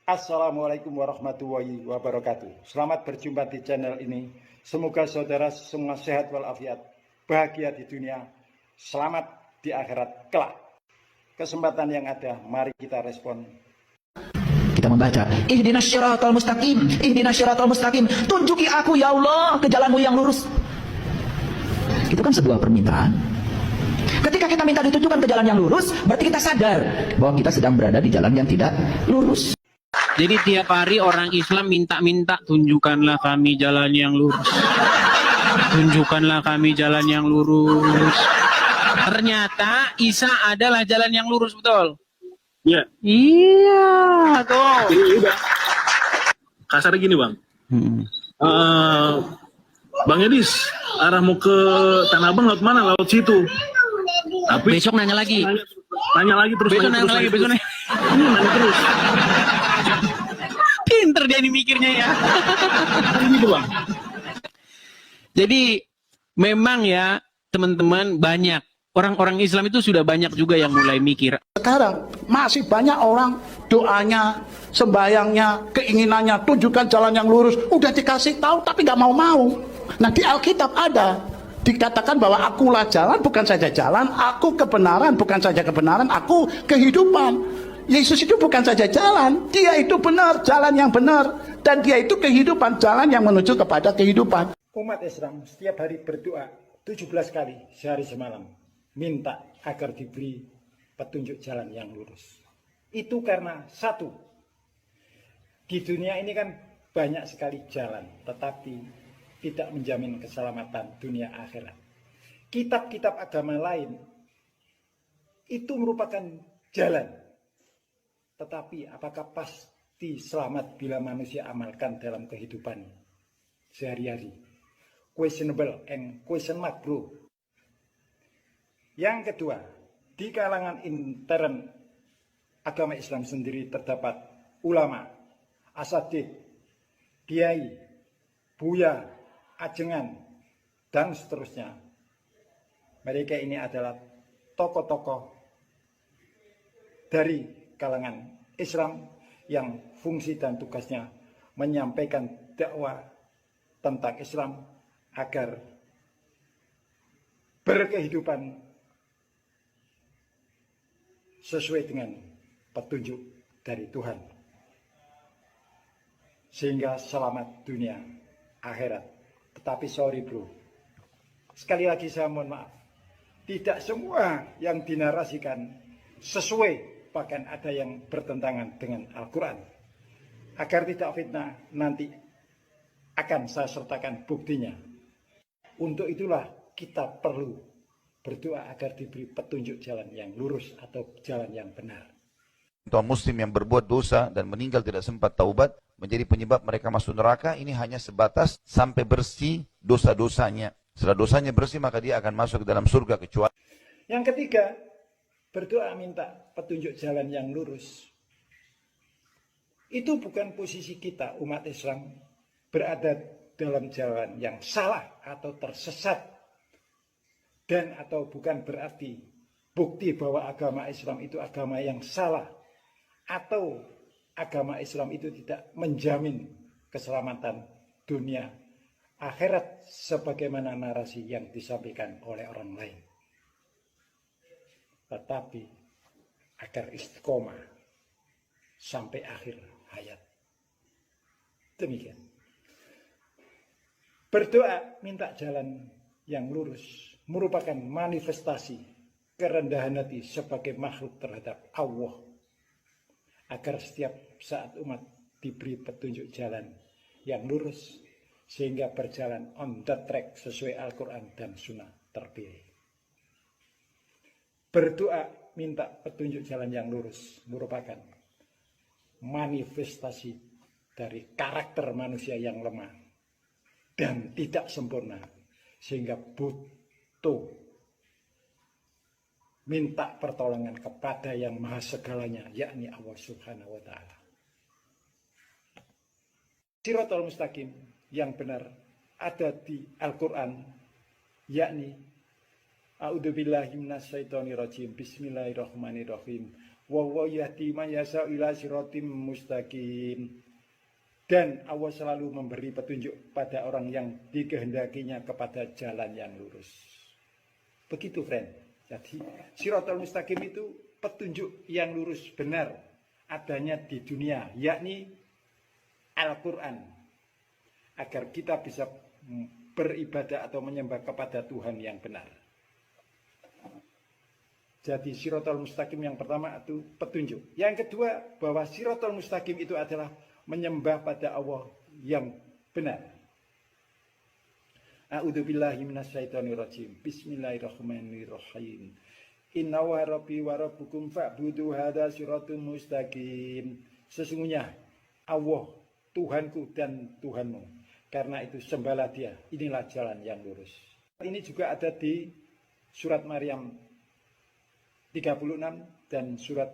Assalamualaikum warahmatullahi wabarakatuh. Selamat berjumpa di channel ini. Semoga saudara semua sehat walafiat, bahagia di dunia, selamat di akhirat kelak. Kesempatan yang ada, mari kita respon. Kita membaca, ihdinas syiratal mustaqim, ihdinas syiratal mustaqim, tunjuki aku ya Allah ke jalanmu yang lurus. Itu kan sebuah permintaan. Ketika kita minta ditunjukkan ke jalan yang lurus, berarti kita sadar bahwa kita sedang berada di jalan yang tidak lurus. Jadi tiap hari orang Islam minta-minta, tunjukkanlah kami jalan yang lurus. Tunjukkanlah kami jalan yang lurus. Ternyata Isa adalah jalan yang lurus, betul? Iya. Iya, tuh. Jadi udah kasar gini bang. Bang Edis, arah mau ke Tanah Abang lewat mana? Lewat situ. Tapi Besok nanya lagi. Nanya lagi terus. Besok nanya lagi, besok nanya. Nanya terus. Pinter dia nih mikirnya ya. Gitu bang. Jadi memang ya teman-teman, banyak orang-orang Islam itu sudah banyak juga yang mulai mikir. Sekarang masih banyak orang doanya, sembayangnya, keinginannya, tunjukkan jalan yang lurus. Udah dikasih tahu tapi nggak mau. Nah di Alkitab ada dikatakan bahwa akulah jalan, bukan saja jalan, aku kebenaran, bukan saja kebenaran, aku kehidupan. Yesus itu bukan saja jalan, dia itu benar, jalan yang benar, dan dia itu kehidupan, jalan yang menuju kepada kehidupan. Umat Islam setiap hari berdoa 17 kali sehari semalam, minta agar diberi petunjuk jalan yang lurus. Itu karena satu, di dunia ini kan banyak sekali jalan, tetapi tidak menjamin keselamatan dunia akhirat. Kitab-kitab agama lain itu merupakan jalan, tetapi apakah pasti selamat bila manusia amalkan dalam kehidupan sehari-hari? Questionable and question mark, bro. Yang kedua, di kalangan intern agama Islam sendiri terdapat ulama, asatid, kiai, buya, ajengan, dan seterusnya. Mereka ini adalah tokoh-tokoh dari kalangan Islam yang fungsi dan tugasnya menyampaikan dakwah tentang Islam agar berkehidupan sesuai dengan petunjuk dari Tuhan, sehingga selamat dunia akhirat. Tetapi sorry bro, sekali lagi saya mohon maaf, tidak semua yang dinarasikan sesuai, bahkan ada yang bertentangan dengan Al-Quran. Agar tidak fitnah, nanti akan saya sertakan buktinya. Untuk itulah kita perlu berdoa agar diberi petunjuk jalan yang lurus atau jalan yang benar. Tuan muslim yang berbuat dosa dan meninggal tidak sempat taubat menjadi penyebab mereka masuk neraka, ini hanya sebatas sampai bersih dosa-dosanya. Setelah dosanya bersih maka dia akan masuk ke dalam surga, kecuali yang ketiga, berdoa minta petunjuk jalan yang lurus. Itu bukan posisi kita umat Islam berada dalam jalan yang salah atau tersesat, dan atau bukan berarti bukti bahwa agama Islam itu agama yang salah, atau agama Islam itu tidak menjamin keselamatan dunia akhirat sebagaimana narasi yang disampaikan oleh orang lain. Tetapi agar istiqomah sampai akhir hayat. Demikian. Berdoa minta jalan yang lurus merupakan manifestasi kerendahan hati sebagai makhluk terhadap Allah, agar setiap saat umat diberi petunjuk jalan yang lurus sehingga berjalan on the track sesuai Al-Quran dan Sunnah terpilih. Berdoa minta petunjuk jalan yang lurus merupakan manifestasi dari karakter manusia yang lemah dan tidak sempurna, sehingga butuh minta pertolongan kepada yang maha segalanya, yakni Allah Subhanahu wa Ta'ala. Shiratal mustaqim yang benar ada di Al-Quran, yakni A'udzubillahi minasyaitonirrajim. Bismillahirrahmanirrahim. wa huwa yahdi man yasha ila siratim mustaqim. Dan Allah selalu memberi petunjuk pada orang yang dikehendakinya kepada jalan yang lurus. Begitu, friend. Jadi, Siratal Mustaqim itu petunjuk yang lurus benar adanya di dunia, yakni Al-Quran. Agar kita bisa beribadah atau menyembah kepada Tuhan yang benar. Jadi Siratal Mustaqim yang pertama itu petunjuk. Yang kedua, bahwa Siratal Mustaqim itu adalah menyembah pada Allah yang benar. A'udzubillahi minasyaitonirrajim. Bismillahirrahmanirrahim. Inna wa rabbi wa rabbukum fa'budu hadza siratun mustaqim. Sesungguhnya Allah Tuhanku dan Tuhanmu. Karena itu sembahlah Dia. Inilah jalan yang lurus. Ini juga ada di surat Maryam 36 dan surat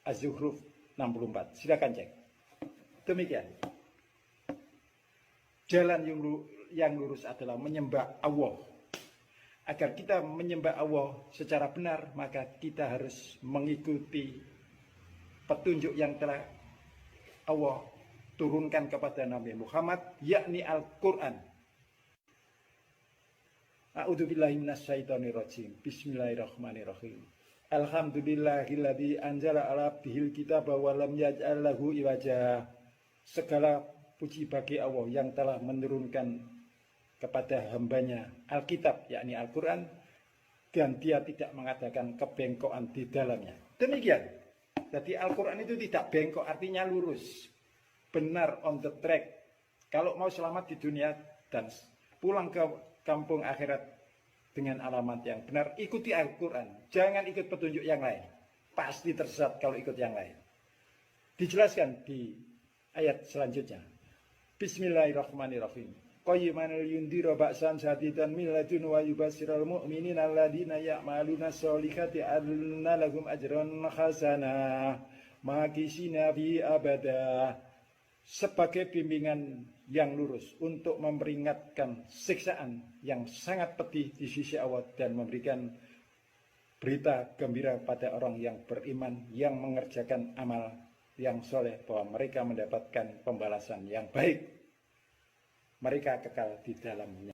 Az-Zukhruf 64. Silakan cek. Demikian. Jalan yang lurus adalah menyembah Allah. Agar kita menyembah Allah secara benar, maka kita harus mengikuti petunjuk yang telah Allah turunkan kepada Nabi Muhammad, yakni Al-Quran. A'udzubillahi minasyaitonirrajim. Bismillahirrahmanirrahim. Alhamdulillahilladzi anzala ala abdihil kitaba wa lam yaj'al lahu iwaja. Segala puji bagi Allah yang telah menurunkan kepada hambanya Alkitab, yakni Al-Quran, dan Dia tidak mengadakan kebengkokan di dalamnya. Demikian. Jadi Al-Quran itu tidak bengkok, artinya lurus, benar, on the track. Kalau mau selamat di dunia dan pulang ke kampung akhirat dengan alamat yang benar, ikuti Al-Quran. Jangan ikut petunjuk yang lain. Pasti tersesat kalau ikut yang lain. Dijelaskan di ayat selanjutnya. Bismillahirrahmanirrahim. Qayyiman liyundhira ba'san shadidan min ladun wa yubashshiral mu'minina alladziina ya'maluna sholihati anna lahum ajran hasanah makisina fi abada. Sebagai bimbingan yang lurus untuk memperingatkan siksaan yang sangat pedih di sisi Allah dan memberikan berita gembira pada orang yang beriman yang mengerjakan amal yang soleh bahwa mereka mendapatkan pembalasan yang baik. Mereka kekal di dalamnya.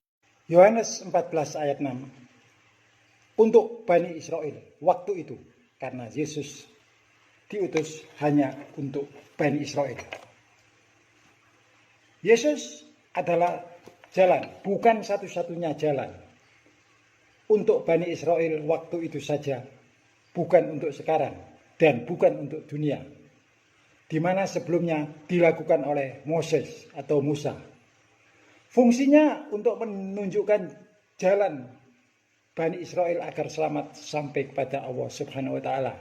Yohanes 14 ayat 6. Untuk Bani Israel waktu itu, karena Yesus diutus hanya untuk Bani Israel. Yesus adalah jalan, bukan satu-satunya jalan. Untuk Bani Israel waktu itu saja, bukan untuk sekarang, dan bukan untuk dunia. Di mana sebelumnya dilakukan oleh Moses atau Musa. Fungsinya untuk menunjukkan jalan Bani Israel agar selamat sampai kepada Allah Subhanahu wa Ta'ala.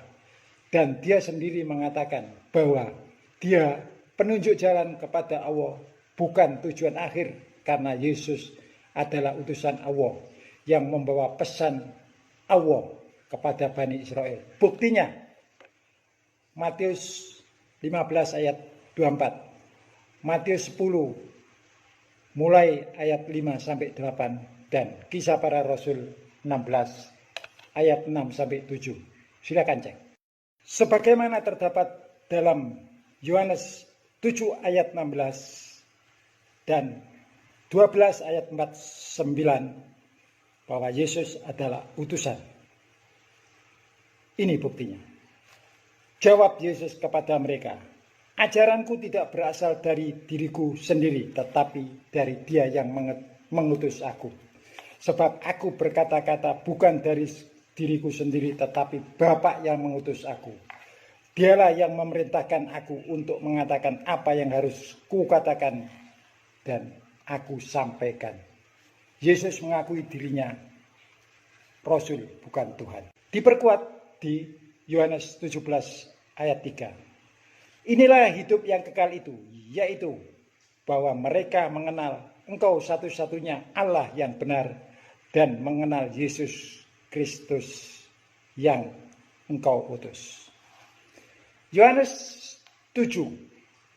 Dan Dia sendiri mengatakan bahwa Dia penunjuk jalan kepada Allah, bukan tujuan akhir, karena Yesus adalah utusan Allah yang membawa pesan Allah kepada Bani Israel. Buktinya Matius 15 ayat 24, Matius 10 mulai ayat 5 sampai 8, dan Kisah Para Rasul 16 ayat 6 sampai 7. Silakan cek. Sebagaimana terdapat dalam Yohanes 7 ayat 16 dan 12 ayat 49 bahwa Yesus adalah utusan. Ini buktinya. Jawab Yesus kepada mereka, ajaranku tidak berasal dari diriku sendiri, tetapi dari Dia yang mengutus aku. Sebab aku berkata-kata bukan dari diriku sendiri, tetapi Bapa yang mengutus aku. Dialah yang memerintahkan aku untuk mengatakan apa yang harus kukatakan dan aku sampaikan. Yesus mengakui dirinya Rasul, bukan Tuhan. Diperkuat di Yohanes 17 ayat 3. Inilah hidup yang kekal itu, yaitu bahwa mereka mengenal Engkau satu-satunya Allah yang benar dan mengenal Yesus Kristus yang Engkau utus. Yohanes 7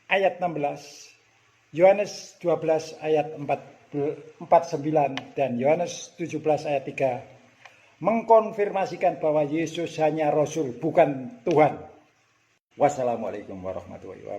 ayat 16, Yohanes 12 ayat 49 dan Yohanes 17 ayat 3 mengkonfirmasikan bahwa Yesus hanya Rasul, bukan Tuhan. Wassalamualaikum warahmatullahi wabarakatuh.